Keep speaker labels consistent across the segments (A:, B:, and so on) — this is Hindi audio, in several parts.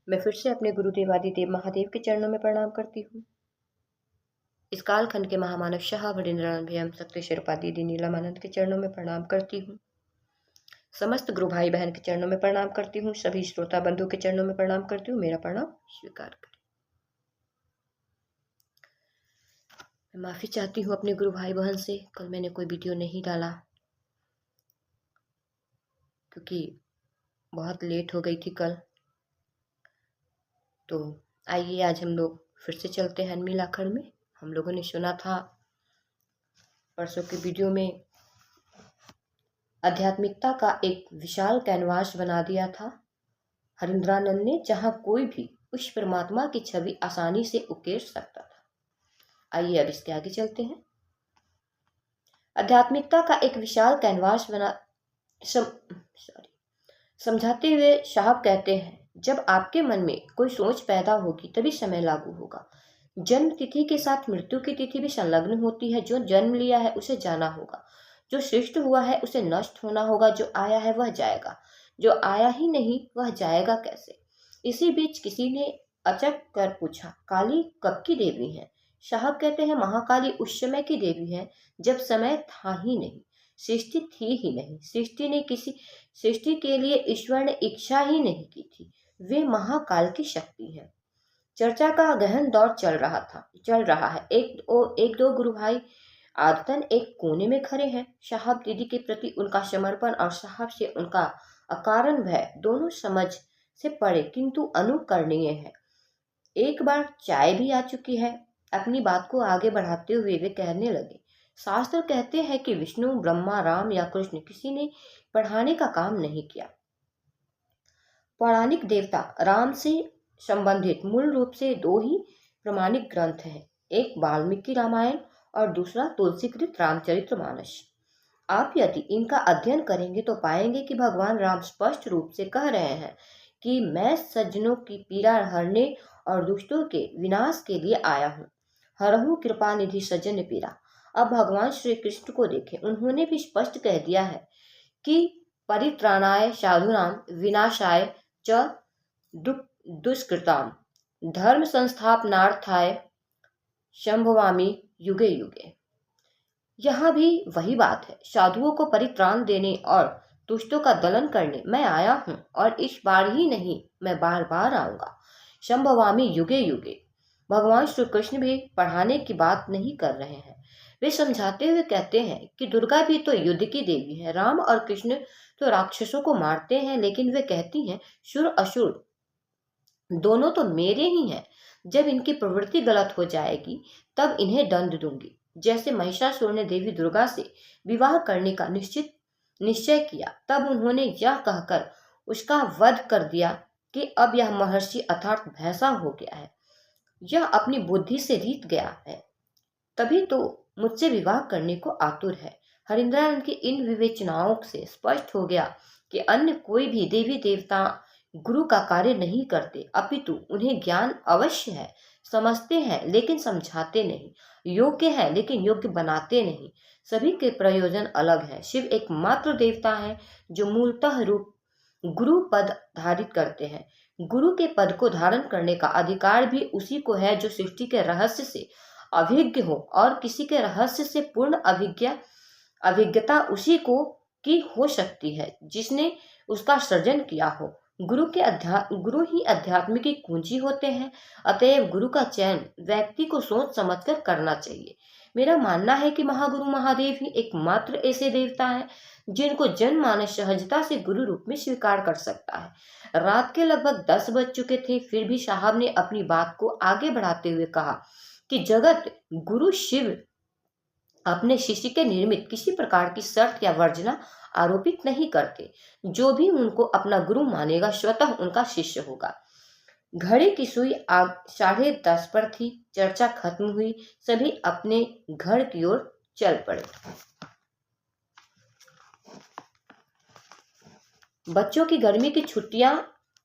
A: मैं फिर से अपने गुरुदेव आदिदेव महादेव के चरणों में प्रणाम करती हूँ। इस कालखंड के महामानव शाह भड़िंद्रानंद भैया शक्ति शेरपा दीदी नीलमानंद के चरणों में प्रणाम करती हूँ। समस्त गुरु भाई बहन के चरणों में प्रणाम करती हूँ। सभी श्रोता बंधु के चरणों में प्रणाम करती हूँ। मेरा प्रणाम स्वीकार करें। मैं माफी चाहती हूँ अपने गुरु भाई बहन से। कल मैंने कोई वीडियो नहीं डाला क्योंकि बहुत लेट हो गई थी कल। तो आइए आज हम लोग फिर से चलते हैं अनमिल आखड़ में। हम लोगों ने सुना था परसों के वीडियो में आध्यात्मिकता का एक विशाल कैनवास बना दिया था हरिंद्रानंद ने, जहां कोई भी उस परमात्मा की छवि आसानी से उकेर सकता था। आइए अब इसके आगे चलते हैं। आध्यात्मिकता का एक विशाल कैनवास बना समझाते हुए साहब कहते हैं, जब आपके मन में कोई सोच पैदा होगी तभी समय लागू होगा। जन्म तिथि के साथ मृत्यु की तिथि भी संलग्न होती है। जो जन्म लिया है उसे जाना होगा, जो सृष्ट हुआ है उसे नष्ट होना होगा, जो आया है वह जाएगा, जो आया ही नहीं वह जाएगा कैसे। इसी बीच किसी ने अचक कर पूछा, काली कब की देवी है? साहब कहते हैं, महाकाली उस समय की देवी है जब समय था ही नहीं, सृष्टि थी ही नहीं। सृष्टि के लिए ईश्वर ने इच्छा ही नहीं की थी। वे महाकाल की शक्ति है। चर्चा का गहन दौर चल रहा है। एक दो गुरु भाई आदतन एक कोने में खड़े हैं। साहब दीदी के प्रति उनका समर्पण और साहब से उनका अकारण भय दोनों समझ से परे किंतु अनुकरणीय है। एक बार चाय भी आ चुकी है। अपनी बात को आगे बढ़ाते हुए वे कहने लगे, शास्त्र कहते हैं कि विष्णु, ब्रह्मा, राम या कृष्ण किसी ने पढ़ाने का काम नहीं किया। पौराणिक देवता राम से संबंधित मूल रूप से दो ही प्रमाणिक ग्रंथ हैं, एक वाल्मीकि रामायण और दूसरा तुलसीकृत रामचरितमानस। आप यदि इनका अध्ययन करेंगे तो पाएंगे कि भगवान राम स्पष्ट रूप से कह रहे हैं कि मैं सज्जनों की पीड़ा हरने और दुष्टों के विनाश के लिए आया हूँ। हरहु कृपा निधि सज्जन पीड़ा। अब भगवान श्री कृष्ण को देखें, उन्होंने भी स्पष्ट कह दिया है कि परित्राणाय साधूनाम विनाशाय च दुष्कृताम धर्म संस्थापनार्थाय शंभवामी युगे युगे। यह भी वही बात है। साधुओं को परित्राण देने और दुष्टों का दलन करने मैं आया हूँ, और इस बार ही नहीं, मैं बार बार आऊंगा। शंभवामी युगे युगे। भगवान श्री कृष्ण भी पढ़ाने की बात नहीं कर रहे हैं। वे समझाते हुए कहते हैं कि दुर्गा भी तो युद्ध की देवी है। राम और कृष्ण तो राक्षसों को मारते हैं, लेकिन वे कहती हैं सुर असुर दोनों तो मेरे ही हैं। जब इनकी प्रवृत्ति गलत हो जाएगी तब इन्हें दंड दूंगी। जैसे महिषासुर ने देवी दुर्गा से विवाह करने का निश्चय किया, तब उन्होंने यह कहकर उसका वध कर दिया कि अब यह महर्षि अर्थात भैंसा हो गया है, यह अपनी बुद्धि से रीत गया है, तभी तो मुझसे विवाह करने को आतुर है। हरिंद्रानंद की इन विवेचनाओं से स्पष्ट हो गया कि अन्य कोई भी देवी देवता गुरु का कार्य नहीं करते, अपितु उन्हें ज्ञान अवश्य है, समझते हैं लेकिन समझाते नहीं, योग्य है लेकिन योग्य बनाते नहीं। सभी के प्रयोजन अलग है। शिव एकमात्र देवता है जो मूलतः रूप गुरु पद धारित करते हैं। गुरु के पद को धारण करने का अधिकार भी उसी को है जो सृष्टि के रहस्य से अभिज्ञ हो, और किसी के रहस्य से पूर्ण अभिज्ञता उसी को की हो सकती है जिसने उसका सृजन किया हो। गुरु ही अध्यात्म की कुंजी होते हैं। अतएव गुरु का चयन व्यक्ति को सोच समझकर करना चाहिए। मेरा मानना है कि महागुरु महादेव ही एकमात्र ऐसे देवता हैं जिनको जनमानस सहजता से गुरु रूप में स्वीकार कर सकता है। रात के लगभग 10 बज चुके थे, फिर भी साहब ने अपनी बात को आगे बढ़ाते हुए कहा कि जगत गुरु शिव अपने शिष्य के निर्मित किसी प्रकार की शर्त या वर्जना आरोपित नहीं करते। जो भी उनको अपना गुरु मानेगा स्वतः उनका शिष्य होगा। घड़ी की सुई 10:30 पर थी। चर्चा खत्म हुई, सभी अपने घर की ओर चल पड़े। बच्चों की गर्मी की छुट्टियां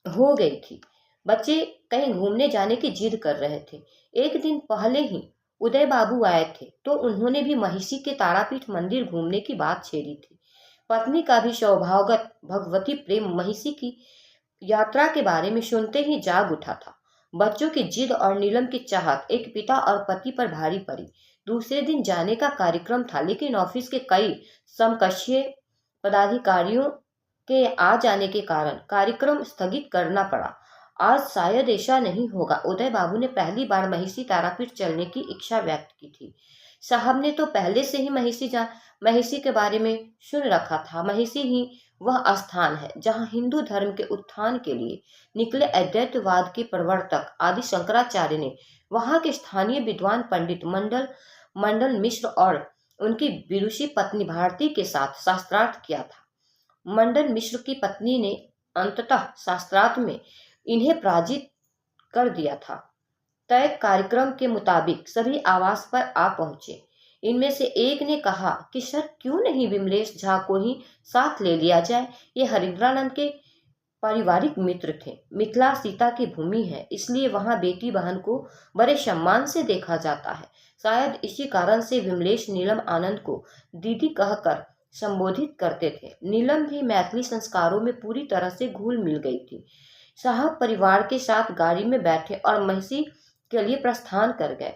A: हो गई थी। बच्चे कहीं घूमने जाने की जिद कर रहे थे। एक दिन पहले ही उदय बाबू आए थे तो उन्होंने भी महिषी के तारापीठ मंदिर घूमने की बात छेड़ी थी। पत्नी का भी स्वभावगत भगवती प्रेम महिषी की यात्रा के बारे में सुनते ही जाग उठा था। बच्चों की जिद और नीलम की चाहत एक पिता और पति पर भारी पड़ी। दूसरे दिन जाने का कार्यक्रम था, लेकिन ऑफिस के कई समकक्षीय पदाधिकारियों के आ जाने के कारण कार्यक्रम स्थगित करना पड़ा। आज शायद ऐसा नहीं होगा। उदय बाबू ने पहली बार महिषी तारापीठ चलने की इच्छा व्यक्त की थी। साहब ने तो पहले से ही महिषी के बारे में सुन रखा था। महिषी ही वह स्थान है जहाँ हिंदू धर्म के उत्थान के लिए निकले अद्वैतवाद के प्रवर्तक आदि शंकराचार्य ने वहाँ के स्थानीय विद्वान पंडित मंडल मिश्र और उनकी विदुषी पत्नी भारती के साथ शास्त्रार्थ किया था। मंडल मिश्र की पत्नी ने अंततः शास्त्रार्थ में इन्हें पराजित कर दिया था। तय कार्यक्रम के मुताबिक सभी आवास पर आ पहुंचे। इनमें से एक ने कहा कि सर, क्यों नहीं विमलेश झा को ही साथ ले लिया जाए। ये हरिद्रानंद के पारिवारिक मित्र थे। मिथिला सीता की भूमि है, इसलिए वहां बेटी बहन को बड़े सम्मान से देखा जाता है। शायद इसी कारण से विमलेश नीलम आनंद को दीदी कहकर संबोधित करते थे। नीलम भी मैथिली संस्कारों में पूरी तरह से घुल मिल गई थी। साहब परिवार के साथ गाड़ी में बैठे और महिषी के लिए प्रस्थान कर गए।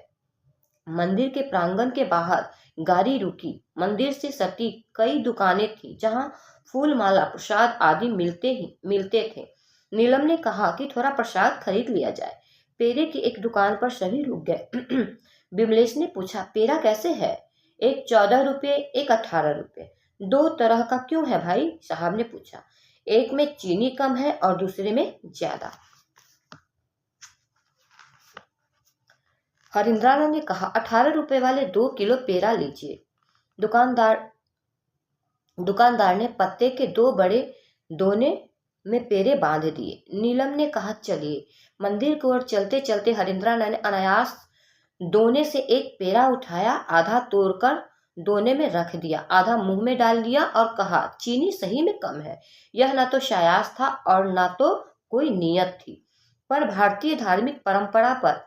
A: मंदिर के प्रांगण के बाहर गाड़ी रुकी। मंदिर से सटी कई दुकानें थी जहां फूल माला प्रसाद आदि मिलते थे। नीलम ने कहा कि थोड़ा प्रसाद खरीद लिया जाए। पेड़े की एक दुकान पर सभी रुक गए। विमलेश ने पूछा, पेड़ा कैसे है? एक 14 रुपये, एक 18 रुपये। दो तरह का क्यों है भाई? साहब ने पूछा। एक में चीनी कम है और दूसरे में ज्यादा। हरिंद्रानंद ने कहा, 18 रुपए वाले 2 किलो पेड़ा लीजिए। दुकानदार ने पत्ते के 2 बड़े दोने में पेड़े बांध दिए। नीलम ने कहा, चलिए। मंदिर की ओर चलते चलते हरिंद्रानंद ने अनायास दोने से एक पेड़ा उठाया, आधा तोड़कर दोने में रख दिया, आधा मुंह में डाल लिया और कहा, चीनी सही में कम है। यह न तो शायास था और न तो कोई नियत थी, पर भारतीय धार्मिक परंपरा पर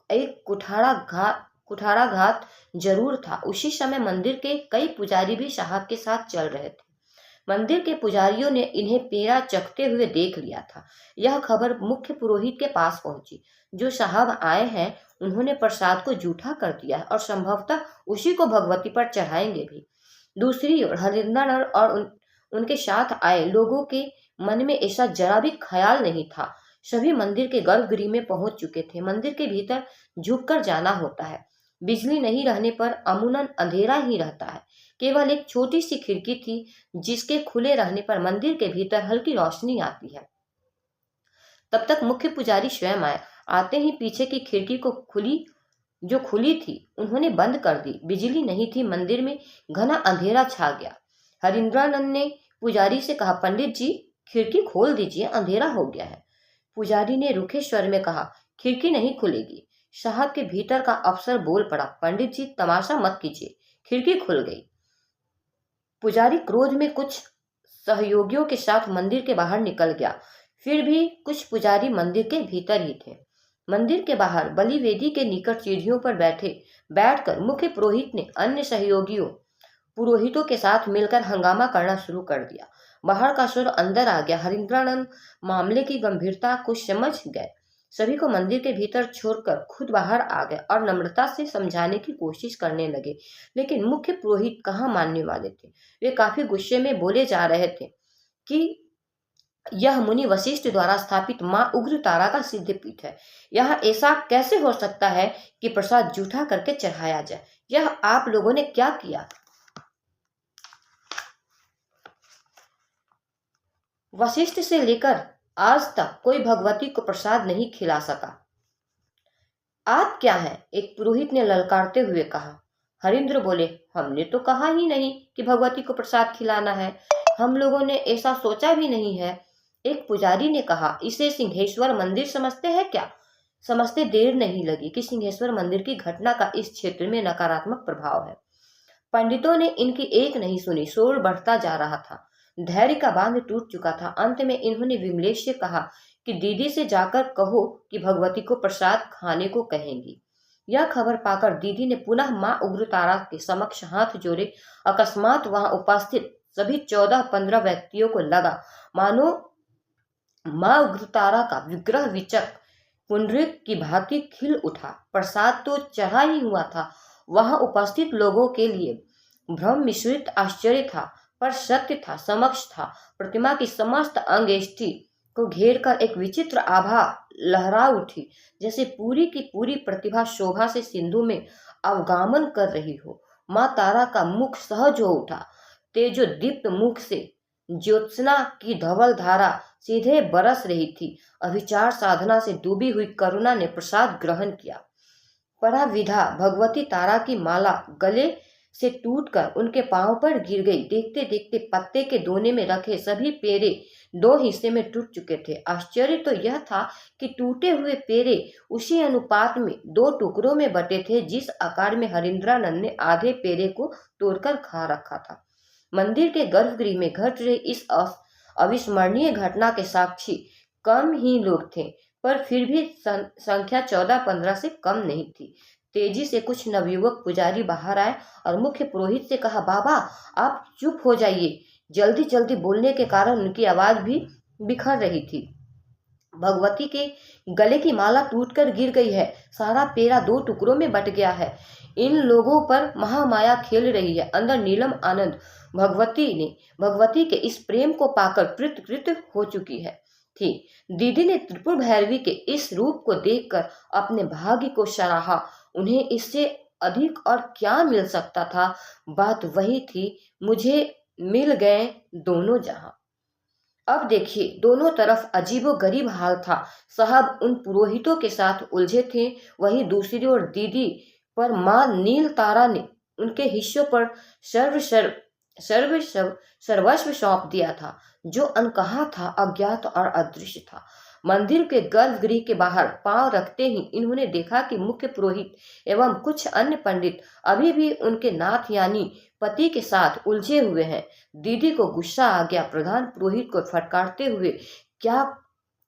A: एक कुठाराघात जरूर था। उसी समय मंदिर के कई पुजारी भी साहब के साथ चल रहे थे। मंदिर के पुजारियों ने इन्हें पेड़ा चखते हुए देख लिया था। यह खबर मुख्य पुरोहित के पास पहुंची। जो साहब आए हैं, उन्होंने प्रसाद को जूठा कर दिया है और संभवतः उसी को भगवती पर चढ़ाएंगे भी। दूसरी ओर हरिंद्रानंद और उनके साथ आए लोगों के मन में ऐसा जरा भी ख्याल नहीं था। सभी मंदिर के गर्भगृह में पहुंच चुके थे। मंदिर के भीतर झुककर जाना होता है। बिजली नहीं रहने पर अमूमन अंधेरा ही रहता है। केवल एक छोटी सी खिड़की थी जिसके खुले रहने पर मंदिर के भीतर हल्की रोशनी आती है। तब तक मुख्य पुजारी स्वयं आए। आते ही पीछे की खिड़की को खुली थी, उन्होंने बंद कर दी। बिजली नहीं थी। मंदिर में घना अंधेरा छा गया। हरिंद्रानंद ने पुजारी से कहा, पंडित जी, खिड़की खोल दीजिए, अंधेरा हो गया है। पुजारी ने रूखे स्वर में कहा, खिड़की नहीं खुलेगी। साहब के भीतर का अफसर बोल पड़ा, पंडित जी, तमाशा मत कीजिए, खिड़की खुल गई। पुजारी क्रोध में कुछ सहयोगियों के साथ मंदिर के बाहर निकल गया। फिर भी कुछ पुजारी मंदिर के भीतर ही थे। मंदिर के बाहर बलि वेदी के निकट सीढ़ियों पर बैठकर मुख्य पुरोहित ने अन्य पुरोहितों के साथ मिलकर हंगामा करना शुरू कर दिया। बाहर का सुर अंदर आ गया। हरिंद्रानंद मामले की गंभीरता को समझ गए। सभी को मंदिर के भीतर छोड़कर खुद बाहर आ गए और नम्रता से समझाने की कोशिश करने लगे, लेकिन मुख्य पुरोहित कहाँ मानने वाले थे। वे काफी गुस्से में बोले जा रहे थे कि यह मुनि वशिष्ठ द्वारा स्थापित मां उग्र तारा का सिद्ध पीठ है। यह ऐसा कैसे हो सकता है कि प्रसाद जूठा करके चढ़ाया जाए? यह आप लोगों ने क्या किया? वशिष्ठ से लेकर आज तक कोई भगवती को प्रसाद नहीं खिला सका। आप क्या हैं? एक पुरोहित ने ललकारते हुए कहा। हरिंद्र बोले, हमने तो कहा ही नहीं कि भगवती को प्रसाद खिलाना है। हम लोगों ने ऐसा सोचा भी नहीं है। एक पुजारी ने कहा, इसे सिंहेश्वर मंदिर समझते हैं क्या? समझते देर नहीं लगी कि सिंहेश्वर मंदिर की घटना का इस क्षेत्र में नकारात्मक प्रभाव है। पंडितों ने इनकी एक नहीं सुनी। शोर बढ़ता जा रहा था। धैर्य का बांध टूट चुका था। अंत में इन्होंने विमलेश से कहा कि दीदी से जाकर कहो कि भगवती को प्रसाद खाने को कहेंगी। यह खबर पाकर दीदी ने पुनः मां उग्रतारा के समक्ष हाथ जोड़े। अकस्मात वहां उपस्थित सभी 14-15 व्यक्तियों को लगा मानो माँ उग्रतारा का विग्रह विचक पुंडरीक की भांति खिल उठा। प्रसाद तो चढ़ा ही हुआ था, वहां उपस्थित लोगों के लिए भ्रम मिश्रित आश्चर्य था, पर सत्य था, समक्ष था। प्रतिमा की समस्त अंगेष्ठी को घेर कर एक विचित्र आभा लहरा उठी, जैसे पूरी की पूरी प्रतिभा शोभा से सिंधु में अवगामन कर रही हो। माँ तारा का मुख सहज हो उठा, तेजोदीप्त मुख से ज्योत्सना की धवल धारा सीधे बरस रही थी। अभिचार साधना से डूबी हुई करुणा ने प्रसाद ग्रहण किया। पराविधा भगवती तारा की माला गले से टूटकर उनके पांव पर गिर गई। देखते देखते पत्ते के दोने में रखे सभी पेरे 2 हिस्से में टूट चुके थे। आश्चर्य तो यह था कि टूटे हुए पेरे उसी अनुपात में 2 टुकड़ों में बटे थे जिस आकार में हरिंद्रानंद ने आधे पेरे को तोड़कर खा रखा था। मंदिर के गर्भगृह में घट रही इस अविस्मरणीय घटना के साक्षी कम ही लोग थे, पर फिर भी संख्या 14-15 से कम नहीं थी। तेजी से कुछ नवयुवक पुजारी बाहर आए और मुख्य पुरोहित से कहा, बाबा आप चुप हो जाइए। जल्दी जल्दी बोलने के कारण उनकी आवाज भी बिखर रही थी। भगवती के गले की माला टूटकर गिर गई है, सारा पेरा 2 टुकड़ों में बट गया है। इन लोगों पर महामाया खेल रही है। अंदर नीलम आनंद भगवती के इस प्रेम को पाकर कृत हो चुकी है थी। दीदी ने त्रिपुर भैरवी के इस रूप को देखकर अपने भाग्य को सराहा। उन्हें इससे अधिक और क्या मिल सकता था। बात वही थी, मुझे मिल गए दोनों जहां। अब देखिए, दोनों तरफ अजीबोगरीब हाल था। साहब उन पुरोहितों के साथ उलझे थे, वहीं दूसरी ओर दीदी पर माँ नील तारा ने उनके हिस्सों पर सर्वस्व सौंप दिया था, जो अनकहा था, अज्ञात और अदृश्य था। मंदिर के गर्भगृह के बाहर पांव रखते ही इन्होंने देखा कि मुख्य पुरोहित एवं कुछ अन्य पंडित अभी भी उनके नाथ यानी पति के साथ उलझे हुए हैं। दीदी को गुस्सा आ गया। प्रधान पुरोहित को फटकारते हुए क्या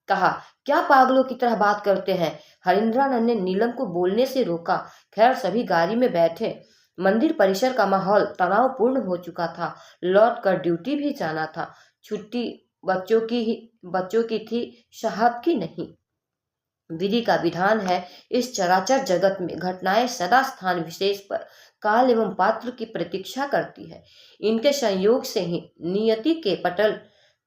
A: कहा, क्या पागलों की तरह बात करते हैं। हरिंद्रानंद ने नीलम को बोलने से रोका। खैर सभी गाड़ी में बैठे। मंदिर परिसर का माहौल तनावपूर्ण हो चुका था। लौट कर ड्यूटी भी जाना था। छुट्टी बच्चों की थी, साहब की नहीं। विधि का विधान है, इस चराचर जगत में घटनाएं सदा स्थान विशेष पर काल एवं पात्र की प्रतीक्षा करती है। इनके संयोग से ही नियति के पटल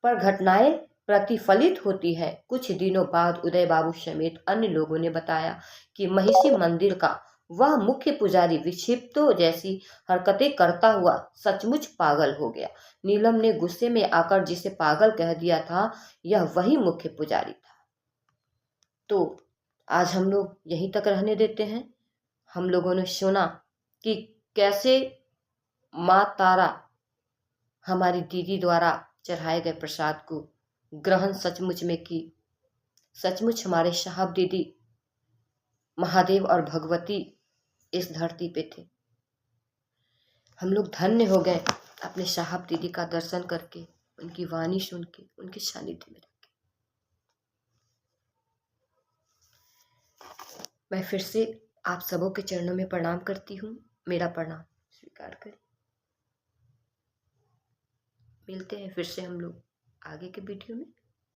A: पर घटनाएं प्रतिफलित होती है। कुछ दिनों बाद उदय बाबू समेत अन्य लोगों ने बताया कि महिषी मंदिर का वह मुख्य पुजारी विक्षिप्तों जैसी हरकतें करता हुआ सचमुच पागल हो गया। नीलम ने गुस्से में आकर जिसे पागल कह दिया था, यह वही मुख्य पुजारी था। तो आज हम लोग यहीं तक रहने देते हैं। हम लोगों ने सुना कि कैसे माँ तारा हमारी दीदी द्वारा चढ़ाए गए प्रसाद को ग्रहण सचमुच में की। सचमुच हमारे साहब दीदी महादेव और भगवती इस धरती पे थे। हम लोग धन्य हो गए अपने साहब दीदी का दर्शन करके, उनकी वाणी सुन के, उनके सानिध्य में रह के। मैं फिर से आप सबों के चरणों में प्रणाम करती हूँ। मेरा प्रणाम स्वीकार करें। मिलते हैं फिर से हम लोग आगे के वीडियो में।